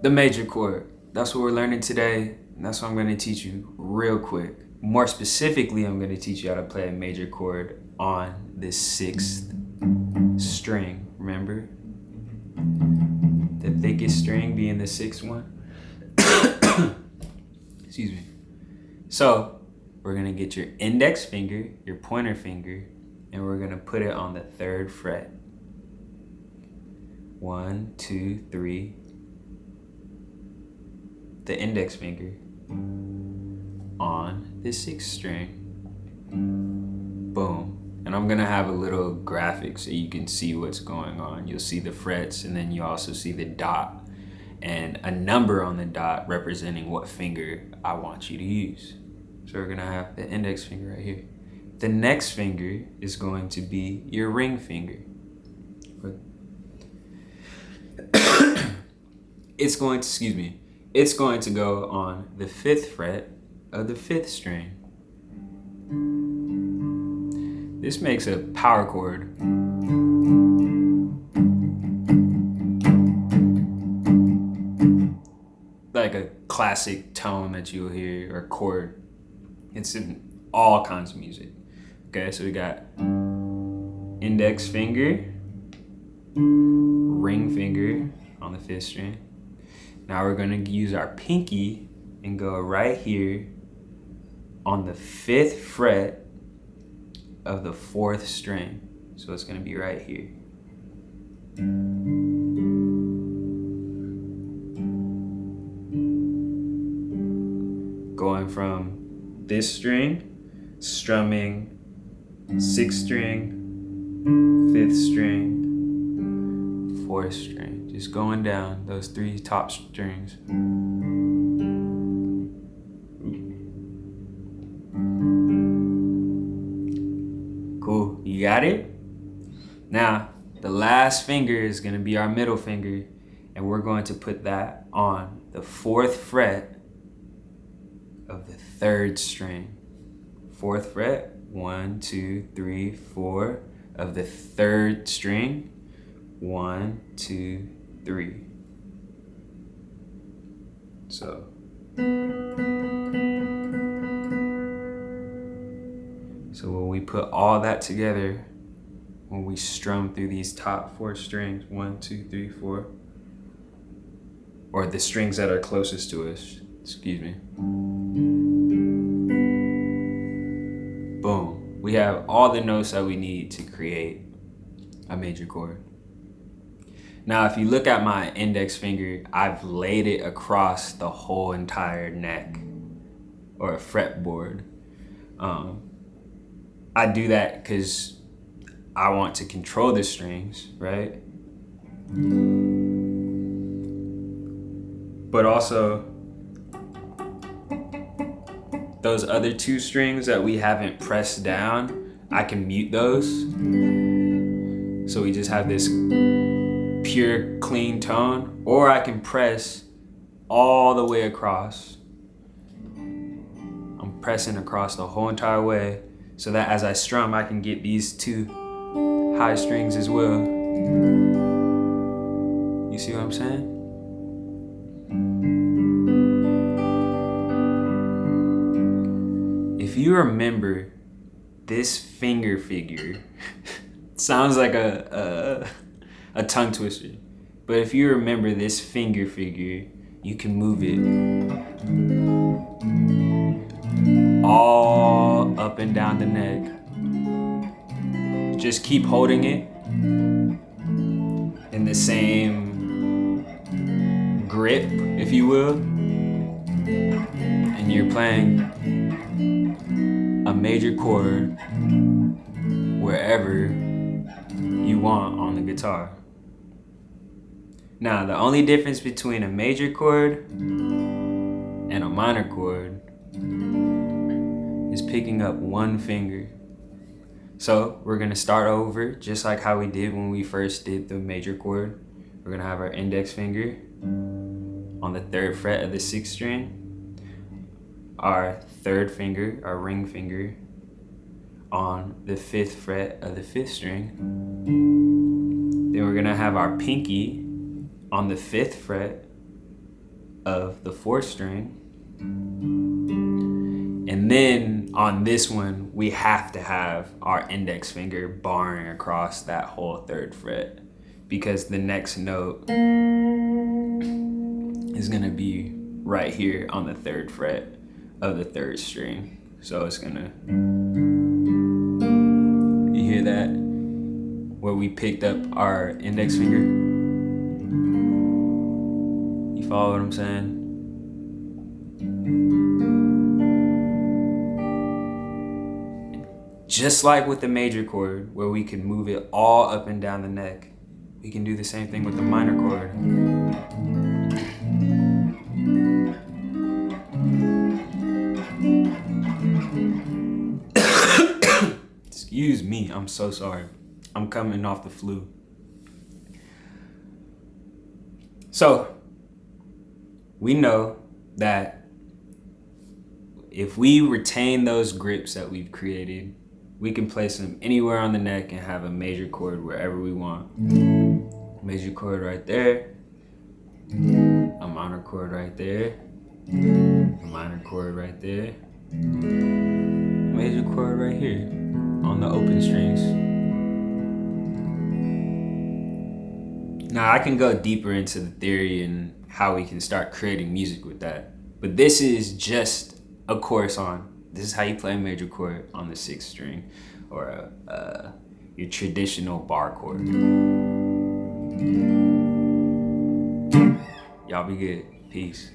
the major chord. That's what we're learning today, and that's what I'm going to teach you real quick. More specifically, I'm going to teach you how to play a major chord on the 6th string. Remember? The thickest string being the 6th one. Excuse me. So, we're going to get your index finger, your pointer finger, and we're going to put it on the 3rd fret. 1, 2, 3. The index finger on the 6th string. Boom. And I'm gonna have a little graphic so you can see what's going on. You'll see the frets, and then you also see the dot and a number on the dot representing what finger I want you to use. So we're gonna have the index finger right here. The next finger is going to be your ring finger. It's going to go on the 5th fret of the 5th string. This makes a power chord. Like a classic tone that you'll hear, or chord. It's in all kinds of music. Okay, so we got index finger, ring finger on the 5th string. Now we're gonna use our pinky and go right here on the 5th fret of the 4th string. So it's gonna be right here. Going from this string, strumming 6th string, 5th string, 4th string. Just going down those 3 top strings. Cool, you got it? Now, the last finger is gonna be our middle finger, and we're going to put that on the 4th fret of the 3rd string. 4th fret, 1, 2, 3, 4 of the 3rd string. 1, 2, 3. So when we put all that together, when we strum through these top 4 strings, 1, 2, 3, 4, or the strings that are closest to us, excuse me. Boom. We have all the notes that we need to create a major chord. Now, if you look at my index finger, I've laid it across the whole entire neck or fretboard. I do that because I want to control the strings, right? But also, those other 2 strings that we haven't pressed down, I can mute those. So we just have this pure, clean tone, or I can press all the way across. I'm pressing across the whole entire way so that as I strum, I can get these 2 high strings as well. You see what I'm saying? If you remember this finger figure, sounds like a tongue twister, but if you remember this finger figure, you can move it all up and down the neck. Just keep holding it in the same grip, if you will, and you're playing a major chord wherever you want on the guitar. Now, the only difference between a major chord and a minor chord is picking up one finger. So we're gonna start over just like how we did when we first did the major chord. We're gonna have our index finger on the 3rd fret of the 6th string, our 3rd finger, our ring finger, on the 5th fret of the 5th string. Then we're gonna have our pinky on the 5th fret of the 4th string. And then on this one, we have to have our index finger barring across that whole 3rd fret, because the next note is gonna be right here on the 3rd fret of the 3rd string. So it's gonna, you hear that? Where we picked up our index finger? You follow what I'm saying? Just like with the major chord, where we can move it all up and down the neck, we can do the same thing with the minor chord. Excuse me, I'm so sorry. I'm coming off the flu. So, we know that if we retain those grips that we've created, we can place them anywhere on the neck and have a major chord wherever we want. Major chord right there, a minor chord right there, a minor chord right there, major chord right here on the open strings. Now I can go deeper into the theory and how we can start creating music with that, but this is just a course on this is how you play a major chord on the 6th string, or your traditional bar chord. Y'all be good. Peace.